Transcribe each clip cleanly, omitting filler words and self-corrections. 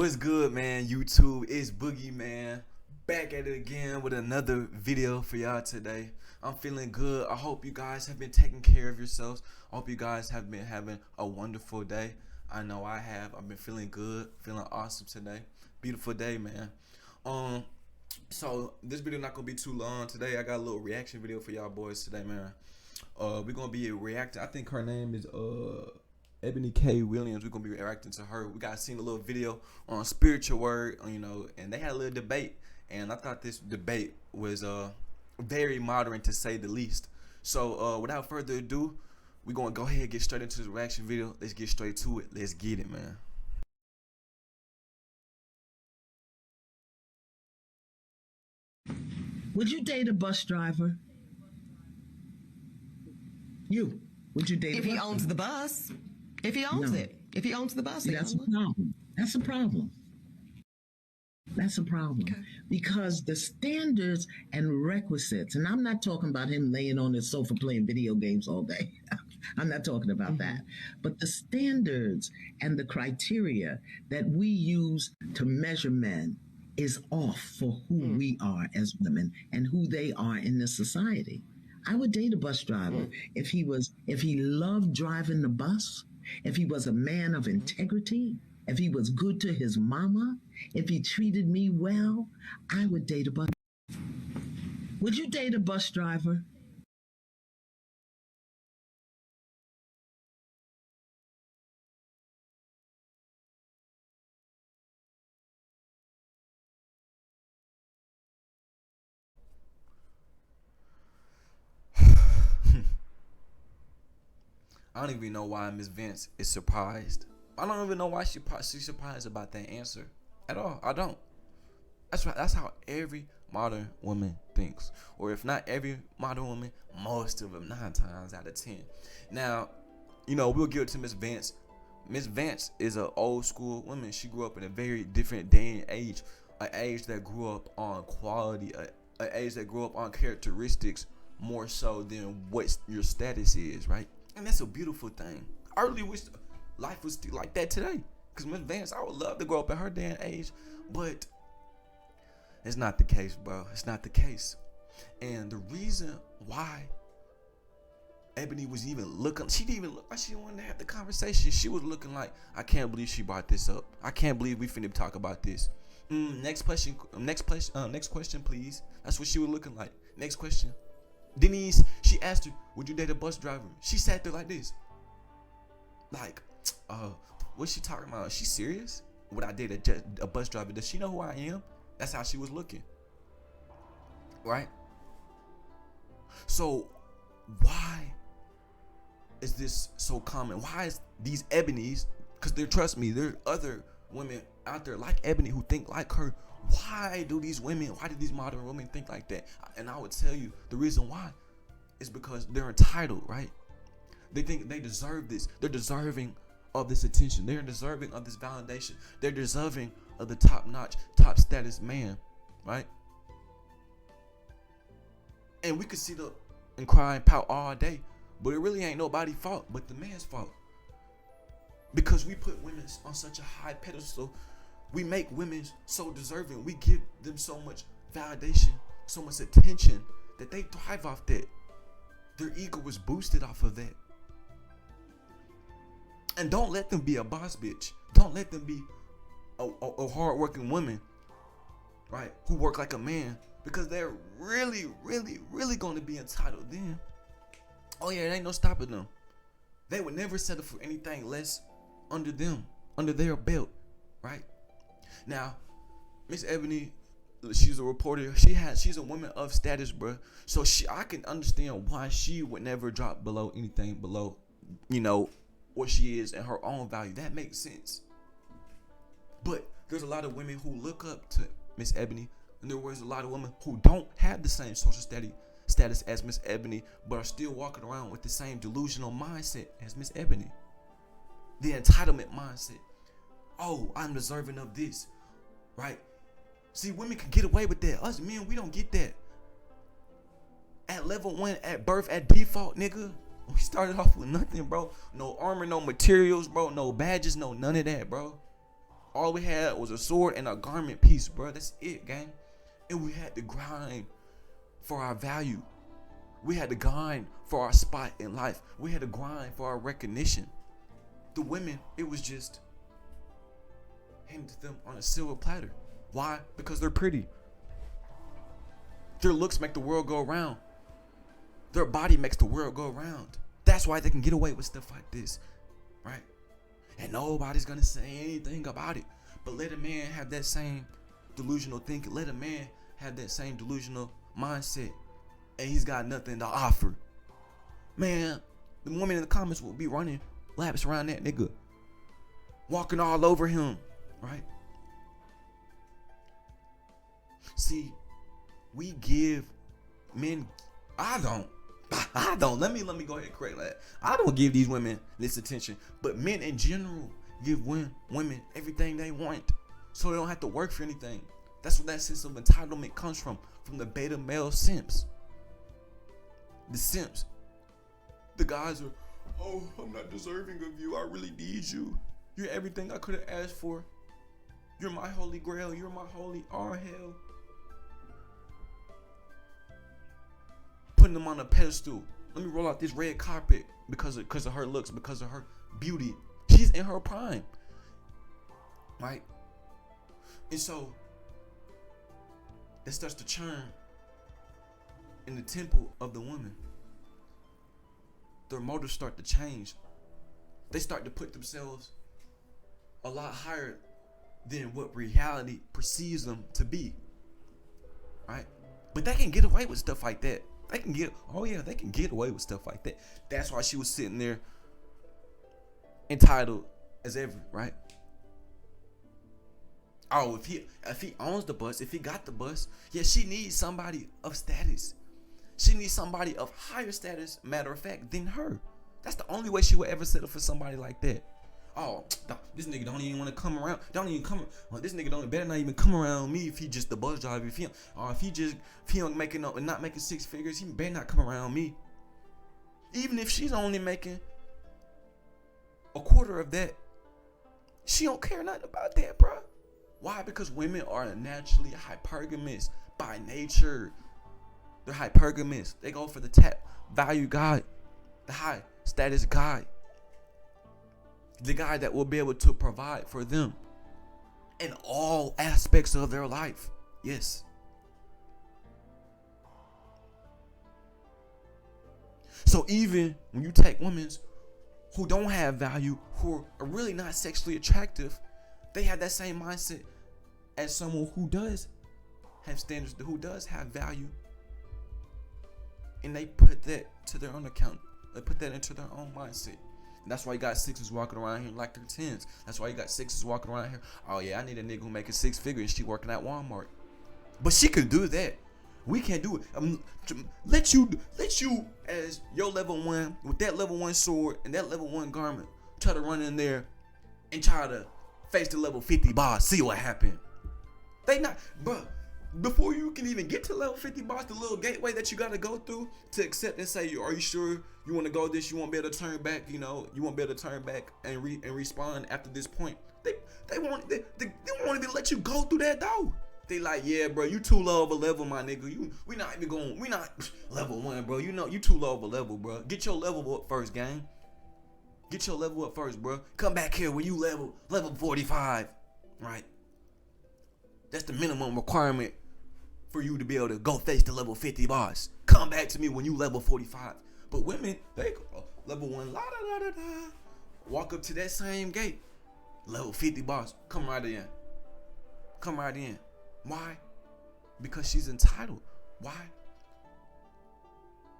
What's good, man? YouTube, it's Boogie, man. Back at it again with another video for y'all today. I'm feeling good. I hope you guys have been taking care of yourselves. I hope you guys have been having a wonderful day. I know I have. I've been feeling good, feeling awesome today. Beautiful day, man. So this video not gonna be too long today. I got a little reaction video for y'all boys today, man. We're gonna be reacting. I think her name is Eboni K. Williams. We're gonna be reacting to her. We got seen a little video on spiritual word, and they had a little debate, and I thought this debate was very modern to say the least. So without further ado, we're gonna go ahead and get straight into the reaction video. Let's get straight to it. Let's get it, man. Would you date a bus driver? Would you date if a bus he owns driver? the bus? If he owns it. If he owns the bus, See, that's a problem. That's a problem. That's a problem. Okay. Because the standards and requisites, and I'm not talking about him laying on his sofa playing video games all day. I'm not talking about that. But the standards and the criteria that we use to measure men is off for who we are as women and who they are in this society. I would date a bus driver if he loved driving the bus, if he was a man of integrity, if he was good to his mama, if he treated me well. I would date a bus. Would you date a bus driver? I don't even know why Miss Vince is surprised. I don't even know why she's surprised about that answer at all. I don't. That's how every modern woman thinks, or if not every modern woman, most of them, 9 times out of 10. Now, we'll give it to Miss Vince. Miss Vince is an old school woman. She grew up in a very different day and age, an age that grew up on quality, an age that grew up on characteristics more so than what your status is, right? And that's a beautiful thing. I really wish life was still like that today. Because Miss Vance, I would love to grow up in her day and age. But it's not the case, bro. It's not the case. And the reason why Eboni was even looking, she didn't even look like she wanted to have the conversation. She was looking like, I can't believe she brought this up. I can't believe we finna talk about this. Next question, please. That's what she was looking like. Next question. Denise, she asked her, would you date a bus driver? She sat there like this. Like, what's she talking about? Is she serious? Would I date a bus driver? Does she know who I am? That's how she was looking. Right? So, why is this so common? Why is these Ebonis, because trust me, there are other women out there like Eboni who think like her. Why do these modern women think like that? And I would tell you the reason why is because they're entitled, right? They think they deserve this. They're deserving of this attention. They're deserving of this validation. They're deserving of the top-notch, top status man, right? And we could sit up and cry and pout all day, but it really ain't nobody's fault but the man's fault. Because we put women on such a high pedestal. We make women so deserving. We give them so much validation, so much attention that they thrive off that. Their ego was boosted off of that. And don't let them be a boss bitch. Don't let them be a hard-working woman, right, who work like a man, because they're really, really, really going to be entitled then. Oh yeah, it ain't no stopping them. They would never settle for anything less under them, under their belt, right? Now, Miss Eboni, she's a reporter. She's a woman of status, bro. So I can understand why she would never drop below anything below, what she is and her own value. That makes sense. But there's a lot of women who look up to Miss Eboni, and there was a lot of women who don't have the same social status as Miss Eboni, but are still walking around with the same delusional mindset as Miss Eboni. The entitlement mindset. Oh, I'm deserving of this, right? See, women can get away with that. Us men, we don't get that. At level 1, at birth, at default, nigga, we started off with nothing, bro. No armor, no materials, bro. No badges, no none of that, bro. All we had was a sword and a garment piece, bro. That's it, gang. And we had to grind for our value. We had to grind for our spot in life. We had to grind for our recognition. The women, it was just handed to them on a silver platter. Why? Because they're pretty. Their looks make the world go around. Their body makes the world go around. That's why they can get away with stuff like this, right? And nobody's gonna say anything about it. But let a man have that same delusional thinking. Let a man have that same delusional mindset, and he's got nothing to offer. Man, the women in the comments will be running laps around that nigga, walking all over him, right? See, we give men. I don't. Let me go ahead and correct that. I don't give these women this attention, but men in general give women everything they want, so they don't have to work for anything. That's where that sense of entitlement comes from the beta male simps. The simps. The guys are, oh, I'm not deserving of you. I really need you. You're everything I could have asked for. You're my holy grail. You're my holy hell. Putting them on a pedestal. Let me roll out this red carpet because of her looks, because of her beauty. She's in her prime, right? And so that starts to churn in the temple of the woman. Their motives start to change. They start to put themselves a lot higher than what reality perceives them to be, right? But they can get away with stuff like that. They can get away with stuff like that. That's why she was sitting there entitled as ever, right? Oh, if he owns the bus, if he got the bus, yeah, she needs somebody of status. She needs somebody of higher status, matter of fact, than her. That's the only way she would ever settle for somebody like that. Oh, this nigga don't even want to come around. This nigga better not even come around me if he just the bus driver. If he don't making up and not making six figures, he better not come around me. Even if she's only making a quarter of that, she don't care nothing about that, bro. Why? Because women are naturally hypergamous by nature. They're hypergamous. They go for the top value guy, the high status guy, the guy that will be able to provide for them in all aspects of their life. Yes. So even when you take women who don't have value, who are really not sexually attractive, they have that same mindset as someone who does have standards, who does have value. And they put that to their own account. They put that into their own mindset. And that's why you got sixes walking around here like they're tens. That's why you got sixes walking around here. Oh yeah, I need a nigga who making six figures. She working at Walmart. But she could do that. We can't do it. Let you as your level one with that level one sword and that level one garment try to run in there and try to face the level 50 boss. See what happened. They not, bro. Before you can even get to level 50 boss, the little gateway that you gotta go through to accept and say, are you sure you want to go this? You won't be able to turn back. You know, you won't be able to turn back and respond after this point. They won't even let you go through that door. They like, yeah, bro, you too low of a level, my nigga. We not level one, bro. You know, you too low of a level, bro. Get your level up first, gang. Get your level up first, bro. Come back here when you level 45, right? That's the minimum requirement for you to be able to go face the level 50 boss. Come back to me when you level 45. But women, they go level 1, la da da da da. Walk up to that same gate. Level 50 boss. Come right in. Come right in. Why? Because she's entitled. Why?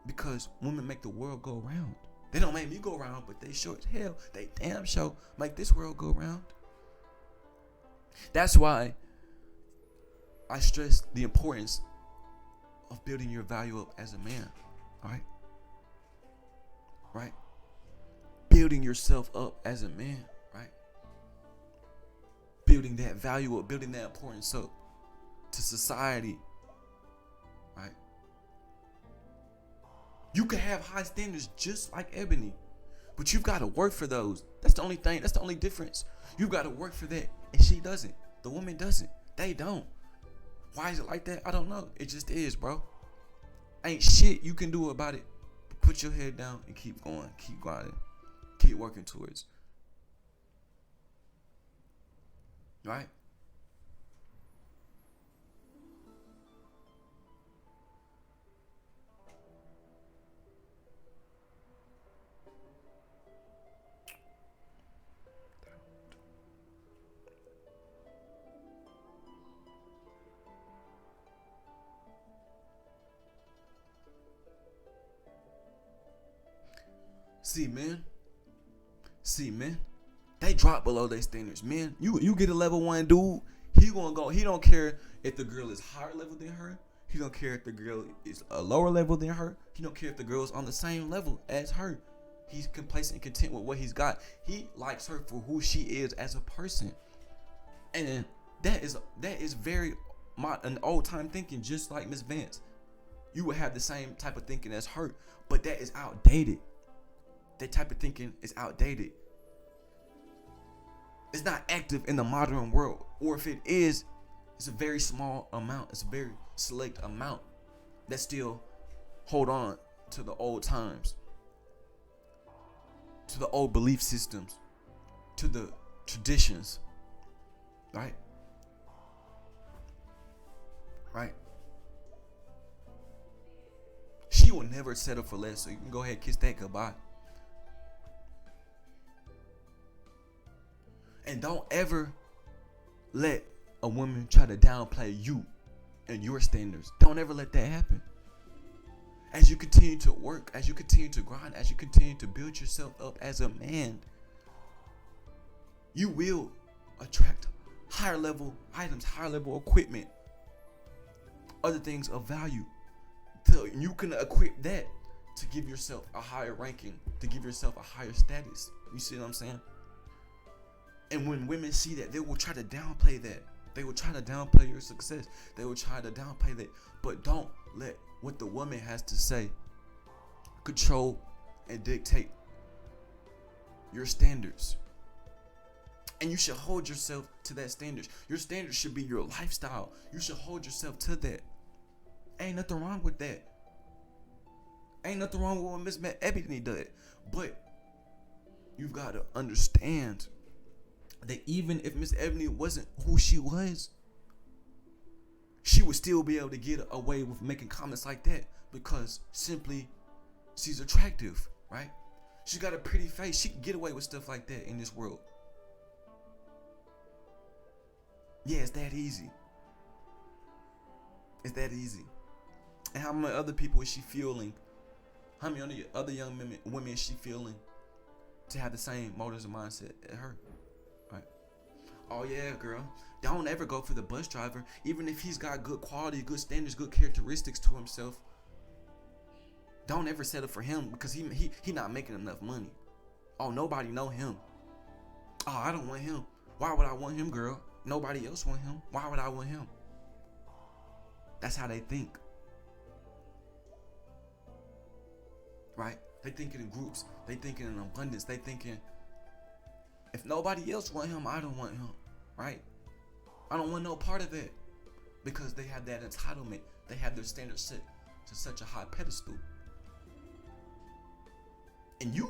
Because women make the world go round. They don't make me go round, but they sure as hell, they damn sure make this world go round. That's why I stress the importance of building your value up as a man. Alright? Right? Building yourself up as a man. Right? Building that value up, building that importance up to society. Right? You can have high standards just like Eboni, but you've got to work for those. That's the only thing. That's the only difference. You've got to work for that And she doesn't. The woman doesn't. They don't. Why is it like that? I don't know. It just is, bro. Ain't shit you can do about it. Put your head down and keep going. Keep grinding. Keep working towards. Right? See, man. They drop below their standards, man. You get a level 1 dude, he don't care if the girl is higher level than her. He don't care if the girl is a lower level than her. He don't care if the girl is on the same level as her. He's complacent and content with what he's got. He likes her for who she is as a person. And that is very an old time thinking, just like Miss Vance. You would have the same type of thinking as her, but that is outdated. That type of thinking is outdated. It's not active in the modern world. Or if it is, it's a very small amount. It's a very select amount that still hold on to the old times, to the old belief systems, to the traditions. Right? Right? She will never settle for less, so you can go ahead and kiss that goodbye. And don't ever let a woman try to downplay you and your standards. Don't ever let that happen. As you continue to work, as you continue to grind, as you continue to build yourself up as a man, you will attract higher level items, higher level equipment, other things of value. So you can equip that to give yourself a higher ranking, to give yourself a higher status. You see what I'm saying? And when women see that, they will try to downplay that. They will try to downplay your success. They will try to downplay that. But don't let what the woman has to say control and dictate your standards. And you should hold yourself to that standard. Your standards should be your lifestyle. You should hold yourself to that. Ain't nothing wrong with that. Ain't nothing wrong with what Miss Eboni did. But you've got to understand that even if Miss Eboni wasn't who she was, she would still be able to get away with making comments like that because simply she's attractive, right? She got a pretty face. She can get away with stuff like that in this world. Yeah, it's that easy. It's that easy. And how many other people is she feeling? How many other young women is she feeling to have the same motives and mindset as her? Right? Oh yeah, girl. Don't ever go for the bus driver, even if he's got good quality, good standards, good characteristics to himself. Don't ever settle for him because he not making enough money. Oh, nobody know him. Oh, I don't want him. Why would I want him, girl? Nobody else want him. Why would I want him? That's how they think. Right? They thinking in groups. They thinking in abundance. They thinking, if nobody else want him, I don't want him. Right? I don't want no part of it. Because they have that entitlement. They have their standards set to such a high pedestal. And you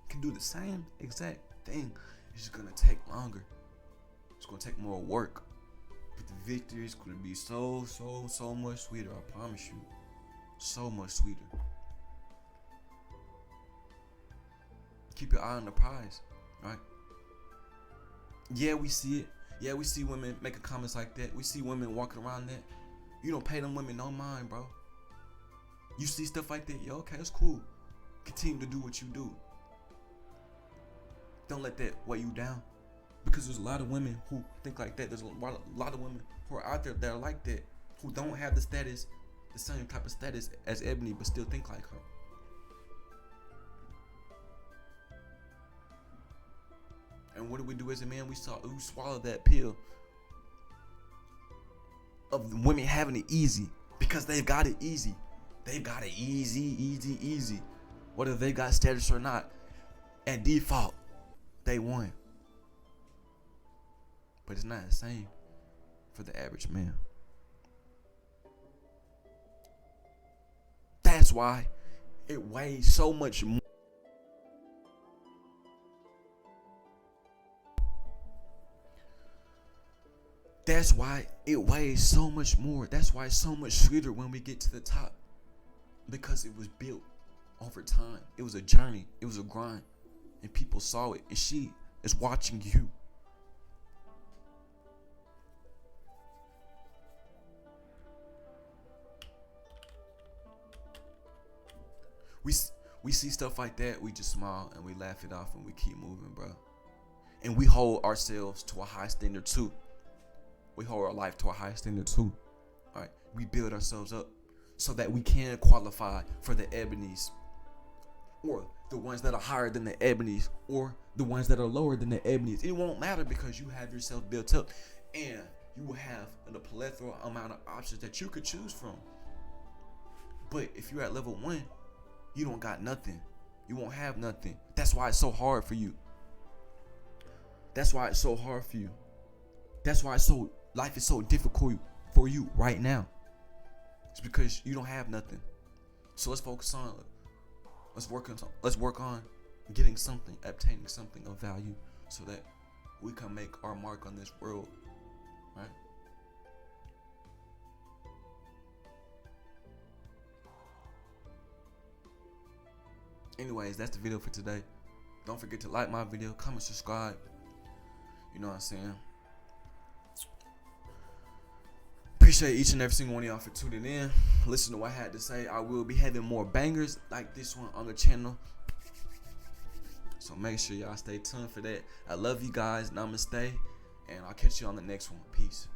can do the same exact thing. It's just gonna take longer. It's gonna take more work. But the victory is gonna be so much sweeter, I promise you. So much sweeter. Keep your eye on the prize, right? Yeah, we see it. Yeah, we see women making comments like that. We see women walking around that. You don't pay them women no mind, bro. You see stuff like that, yo, okay, it's cool. Continue to do what you do. Don't let that weigh you down. Because there's a lot of women who think like that. There's a lot of women who are out there that are like that. Who don't have the status, the same type of status as Eboni, but still think like her. And what do we do as a man? We swallow that pill of women having it easy because they've got it easy. They've got it easy. Whether they got status or not, at default, they won. but it's not the same for the average man. That's why it weighs so much more. That's why it weighs so much more. That's why it's so much sweeter when we get to the top. Because it was built over time. It was a journey. It was a grind. And people saw it. And she is watching you. We see stuff like that, we just smile and we laugh it off and we keep moving, bro. And we hold ourselves to a high standard too. We hold our life to a high standard too. All right, we build ourselves up so that we can qualify for the Ebonies, or the ones that are higher than the Ebonies, or the ones that are lower than the Ebonies. It won't matter because you have yourself built up, and you will have a plethora amount of options that you could choose from. But if you're at level 1, you don't got nothing. You won't have nothing. That's why it's so hard for you. That's why it's so hard for you. That's why life is so difficult for you right now. It's because you don't have nothing. So let's focus on, let's work on getting something, obtaining something of value, so that we can make our mark on this world, right? Anyways, that's the video for today. Don't forget to like my video, comment, subscribe. You know what I'm saying? Appreciate each and every single one of y'all for tuning in. Listen to what I had to say. I will be having more bangers like this one on the channel. So make sure y'all stay tuned for that. I love you guys. Namaste. And I'll catch you on the next one. Peace.